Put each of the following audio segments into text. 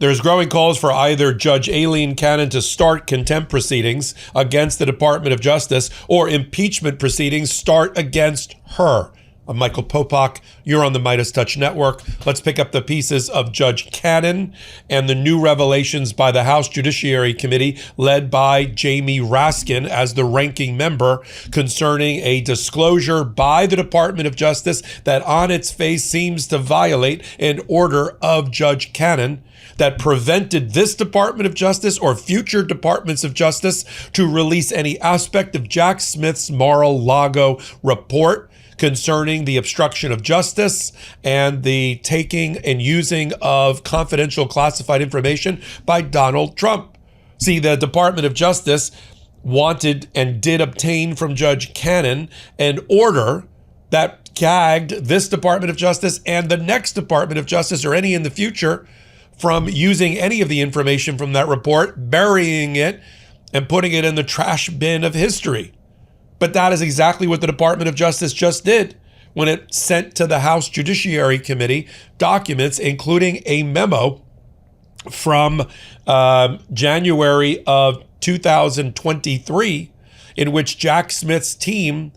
There's growing calls for either Judge Aileen Cannon to start contempt proceedings against the Department of Justice or impeachment proceedings start against her. I'm Michael Popok. You're on the MeidasTouch Network. Let's pick up the pieces of Judge Cannon and the new revelations by the House Judiciary Committee led by Jamie Raskin as the ranking member concerning a disclosure by the Department of Justice that on its face seems to violate an order of Judge Cannon that prevented this Department of Justice or future Departments of Justice to release any aspect of Jack Smith's Mar-a-Lago report concerning the obstruction of justice and the taking and using of confidential classified information by Donald Trump. See, the Department of Justice wanted and did obtain from Judge Cannon an order that gagged this Department of Justice and the next Department of Justice or any in the future from using any of the information from that report, burying it, and putting it in the trash bin of history. But that is exactly what the Department of Justice just did when it sent to the House Judiciary Committee documents, including a memo from January of 2023, in which Jack Smith's team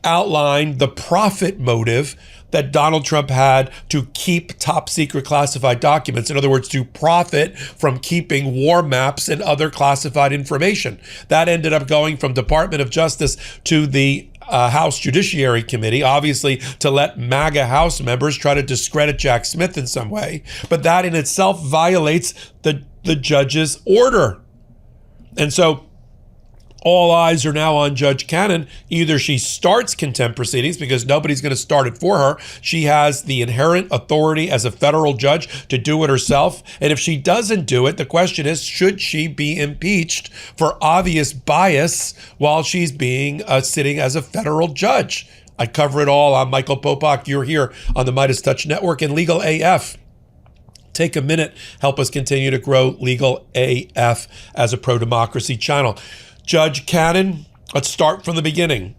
outlined the profit motive that Donald Trump had to keep top secret classified documents. In other words, to profit from keeping war maps and other classified information. That ended up going from Department of Justice to the House Judiciary Committee, obviously to let MAGA House members try to discredit Jack Smith in some way. But that in itself violates the judge's order. And so all eyes are now on Judge Cannon. Either she starts contempt proceedings because nobody's going to start it for her. She has the inherent authority as a federal judge to do it herself. And if she doesn't do it, the question is, should she be impeached for obvious bias while she's being sitting as a federal judge? I cover it all. I'm Michael Popok. You're here on the MeidasTouch Network and Legal AF. Take a minute, help us continue to grow Legal AF as a pro-democracy channel. Judge Cannon, let's start from the beginning.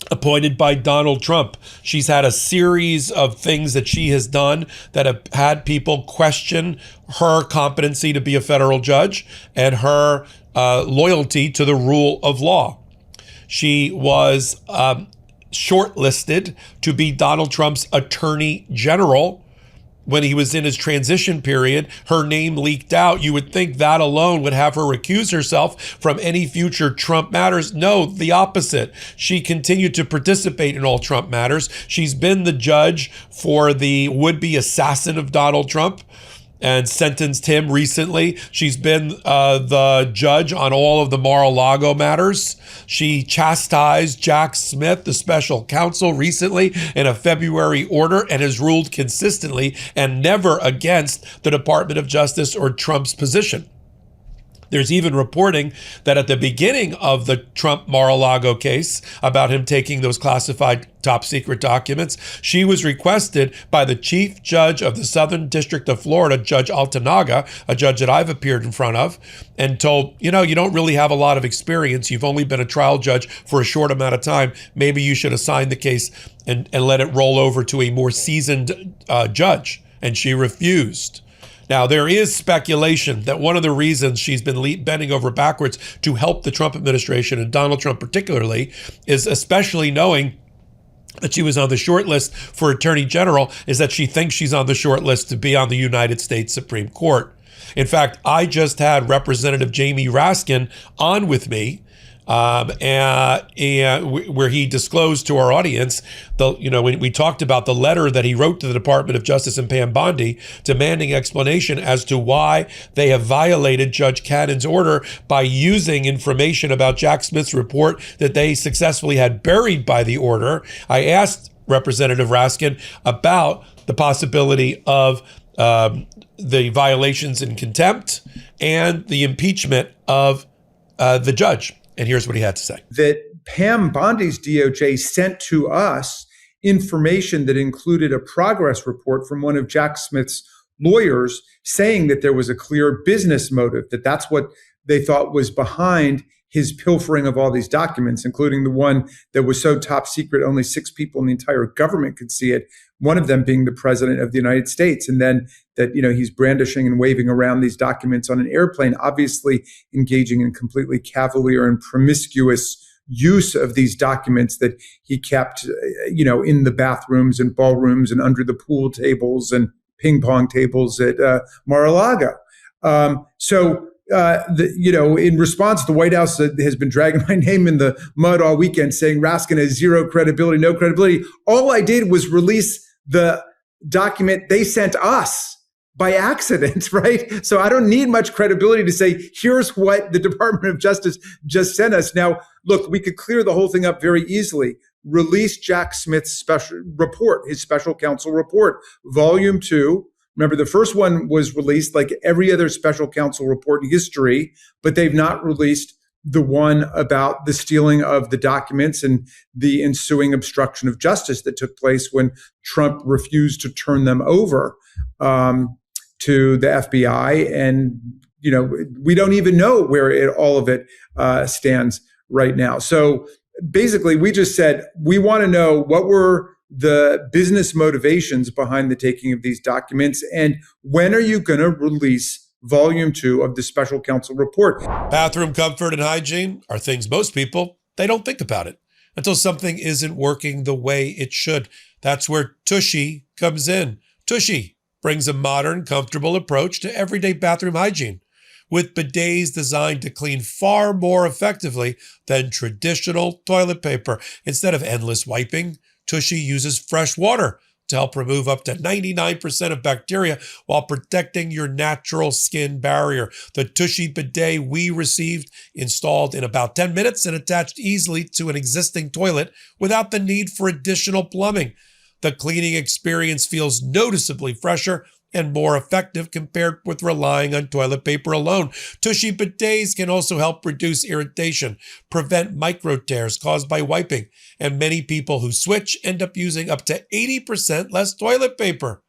Appointed by Donald Trump. She's had a series of things that she has done that have had people question her competency to be a federal judge and her loyalty to the rule of law. She was shortlisted to be Donald Trump's attorney general. When he was in his transition period, her name leaked out. You would think that alone would have her recuse herself from any future Trump matters. No, the opposite. She continued to participate in all Trump matters. She's been the judge for the would-be assassin of Donald Trump and sentenced him recently. She's been the judge on all of the Mar-a-Lago matters. She chastised Jack Smith, the special counsel, recently in a February order and has ruled consistently and never against the Department of Justice or Trump's position. There's even reporting that at the beginning of the Trump Mar-a-Lago case about him taking those classified top secret documents, she was requested by the chief judge of the Southern District of Florida, Judge Altanaga, a judge that I've appeared in front of, and told, you don't really have a lot of experience. You've only been a trial judge for a short amount of time. Maybe you should assign the case and let it roll over to a more seasoned judge. And she refused. Now, there is speculation that one of the reasons she's been bending over backwards to help the Trump administration and Donald Trump particularly is especially knowing that she was on the short list for Attorney General is that she thinks she's on the short list to be on the United States Supreme Court. In fact, I just had Representative Jamie Raskin on with me where he disclosed to our audience, when we talked about the letter that he wrote to the Department of Justice and Pam Bondi demanding explanation as to why they have violated Judge Cannon's order by using information about Jack Smith's report that they successfully had buried by the order. I asked Representative Raskin about the possibility of the violations in contempt and the impeachment of the judge. And here's what he had to say. That Pam Bondi's DOJ sent to us information that included a progress report from one of Jack Smith's lawyers saying that there was a clear business motive, that's what they thought was behind his pilfering of all these documents, including the one that was so top secret, only 6 people in the entire government could see it, one of them being the president of the United States. And then that, he's brandishing and waving around these documents on an airplane, obviously engaging in completely cavalier and promiscuous use of these documents that he kept, in the bathrooms and ballrooms and under the pool tables and ping pong tables at Mar-a-Lago. In response, the White House has been dragging my name in the mud all weekend, saying Raskin has zero credibility, no credibility. All I did was release the document they sent us by accident, right? So I don't need much credibility to say, here's what the Department of Justice just sent us. Now, look, we could clear the whole thing up very easily. Release Jack Smith's special report, his special counsel report, volume 2. Remember, the first one was released like every other special counsel report in history, but they've not released the one about the stealing of the documents and the ensuing obstruction of justice that took place when Trump refused to turn them over to the FBI. And, we don't even know where all of it stands right now. So basically, we just said, we want to know what were the business motivations behind the taking of these documents, and when are you going to release volume 2 of the special counsel report? Bathroom comfort and hygiene are things most people, they don't think about it until something isn't working the way it should. That's where Tushy comes in. Tushy brings a modern, comfortable approach to everyday bathroom hygiene, with bidets designed to clean far more effectively than traditional toilet paper. Instead of endless wiping, Tushy uses fresh water to help remove up to 99% of bacteria while protecting your natural skin barrier. The Tushy bidet we received installed in about 10 minutes and attached easily to an existing toilet without the need for additional plumbing. The cleaning experience feels noticeably fresher and more effective compared with relying on toilet paper alone. Tushy bidets can also help reduce irritation, prevent micro tears caused by wiping, and many people who switch end up using up to 80% less toilet paper.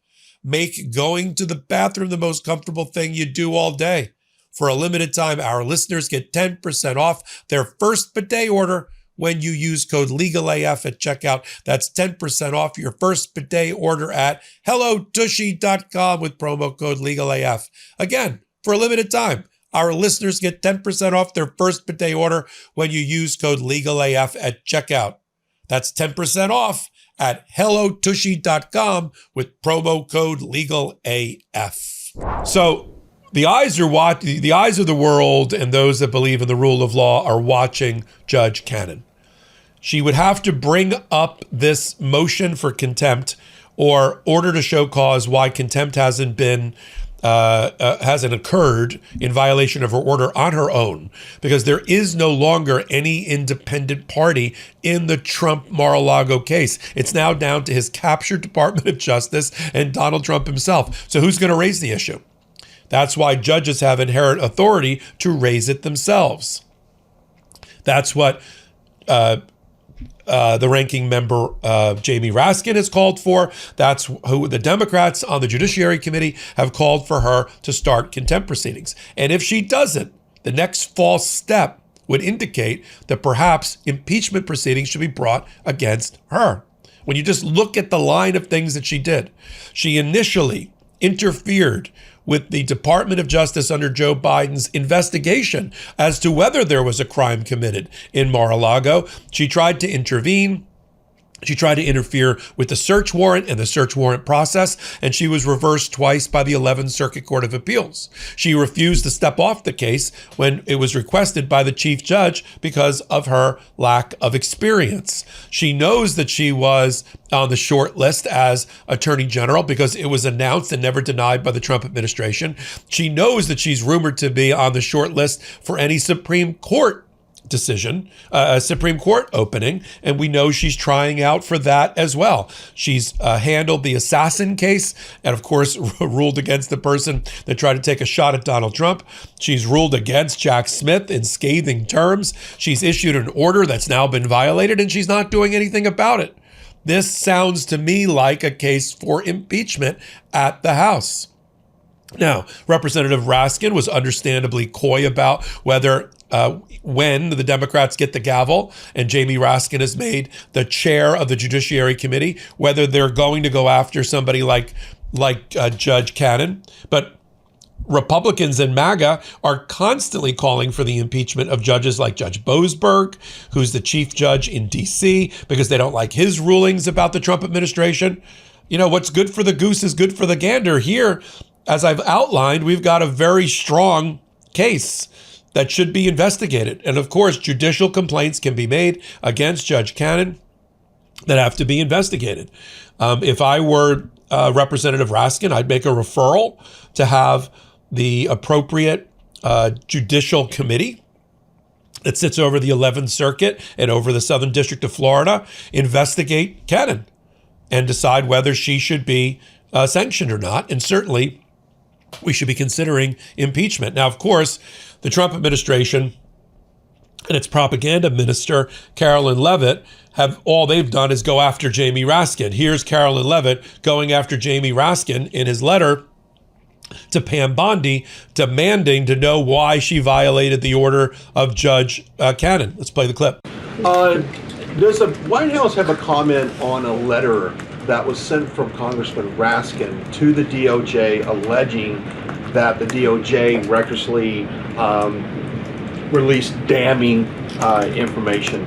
Make going to the bathroom the most comfortable thing you do all day. For a limited time, our listeners get 10% off their first bidet order when you use code LEGALAF at checkout. That's 10% off your first bidet order at hellotushy.com with promo code LEGALAF. Again, for a limited time, our listeners get 10% off their first bidet order when you use code LEGALAF at checkout. That's 10% off at hellotushy.com with promo code LEGALAF. So the eyes of the world and those that believe in the rule of law are watching Judge Cannon. She would have to bring up this motion for contempt or order to show cause why contempt hasn't occurred in violation of her order on her own, because there is no longer any independent party in the Trump Mar-a-Lago case. It's now down to his captured Department of Justice and Donald Trump himself. So who's going to raise the issue? That's why judges have inherent authority to raise it themselves. That's what the ranking member, Jamie Raskin, has called for. That's who the Democrats on the Judiciary Committee have called for her to start contempt proceedings. And if she doesn't, the next false step would indicate that perhaps impeachment proceedings should be brought against her. When you just look at the line of things that she did, she initially interfered with the Department of Justice under Joe Biden's investigation as to whether there was a crime committed in Mar-a-Lago. She tried to intervene. She tried to interfere with the search warrant and the search warrant process, and she was reversed twice by the 11th Circuit Court of Appeals. She refused to step off the case when it was requested by the chief judge because of her lack of experience. She knows that she was on the short list as Attorney General because it was announced and never denied by the Trump administration. She knows that she's rumored to be on the short list for any Supreme Court decision, a Supreme Court opening, and we know she's trying out for that as well. She's handled the assassin case and, of course, ruled against the person that tried to take a shot at Donald Trump. She's ruled against Jack Smith in scathing terms. She's issued an order that's now been violated, and she's not doing anything about it. This sounds to me like a case for impeachment at the House. Now, Representative Raskin was understandably coy about whether when the Democrats get the gavel and Jamie Raskin is made the chair of the Judiciary Committee, whether they're going to go after somebody like Judge Cannon. But Republicans and MAGA are constantly calling for the impeachment of judges like Judge Boasberg, who's the chief judge in D.C., because they don't like his rulings about the Trump administration. You know, what's good for the goose is good for the gander. Here, as I've outlined, we've got a very strong case that should be investigated. And of course, judicial complaints can be made against Judge Cannon that have to be investigated. If I were Representative Raskin, I'd make a referral to have the appropriate judicial committee that sits over the 11th Circuit and over the Southern District of Florida investigate Cannon and decide whether she should be sanctioned or not. And certainly, we should be considering impeachment. Now, of course, the Trump administration and its propaganda minister, Carolyn Leavitt, all they've done is go after Jamie Raskin. Here's Carolyn Leavitt going after Jamie Raskin in his letter to Pam Bondi, demanding to know why she violated the order of Judge Cannon. Let's play the clip. Does the White House have a comment on a letter that was sent from Congressman Raskin to the DOJ alleging that the DOJ recklessly released damning information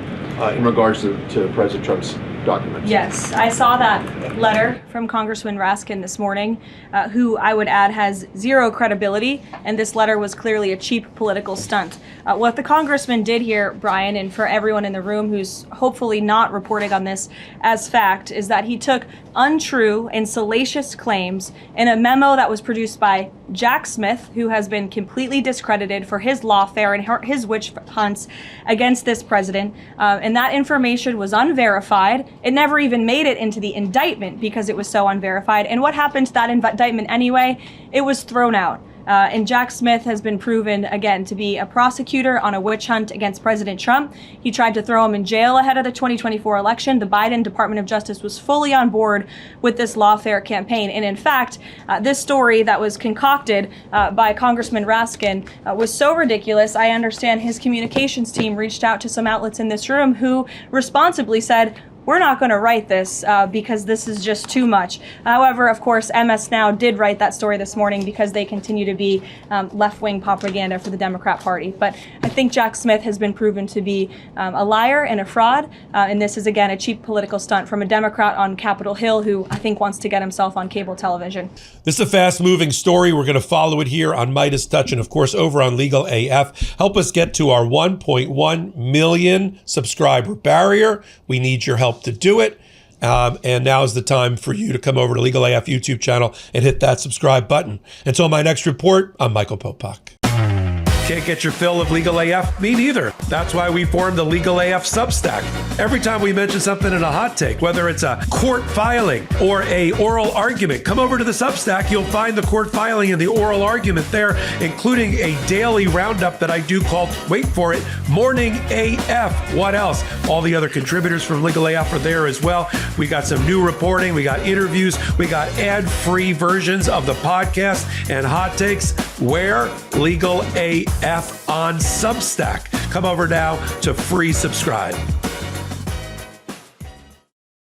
in regards to President Trump's documents? Yes, I saw that letter from Congressman Raskin this morning, who I would add has zero credibility, and this letter was clearly a cheap political stunt. What the congressman did here, Brian, and for everyone in the room who's hopefully not reporting on this as fact, is that he took untrue and salacious claims in a memo that was produced by Jack Smith, who has been completely discredited for his lawfare and his witch hunts against this president, and that information was unverified. It never even made it into the indictment because it was so unverified. And what happened to that indictment anyway? It was thrown out. And Jack Smith has been proven, again, to be a prosecutor on a witch hunt against President Trump. He tried to throw him in jail ahead of the 2024 election. The Biden Department of Justice was fully on board with this lawfare campaign. And in fact, this story that was concocted by Congressman Raskin was so ridiculous. I understand his communications team reached out to some outlets in this room who responsibly said, we're not going to write this because this is just too much. However, of course, MS Now did write that story this morning because they continue to be left-wing propaganda for the Democrat Party. But I think Jack Smith has been proven to be a liar and a fraud. And this is, again, a cheap political stunt from a Democrat on Capitol Hill who I think wants to get himself on cable television. This is a fast-moving story. We're going to follow it here on MeidasTouch and, of course, over on Legal AF. Help us get to our 1.1 million subscriber barrier. We need your help to do it. And now is the time for you to come over to Legal AF YouTube channel and hit that subscribe button. Until my next report, I'm Michael Popok. Can't get your fill of Legal AF? Me neither. That's why we formed the Legal AF Substack. Every time we mention something in a hot take, whether it's a court filing or a oral argument, come over to the Substack. You'll find the court filing and the oral argument there, including a daily roundup that I do called, wait for it, Morning AF. What else? All the other contributors from Legal AF are there as well. We got some new reporting. We got interviews. We got ad-free versions of the podcast and hot takes. Where? Legal AF on Substack. Come over now to free subscribe.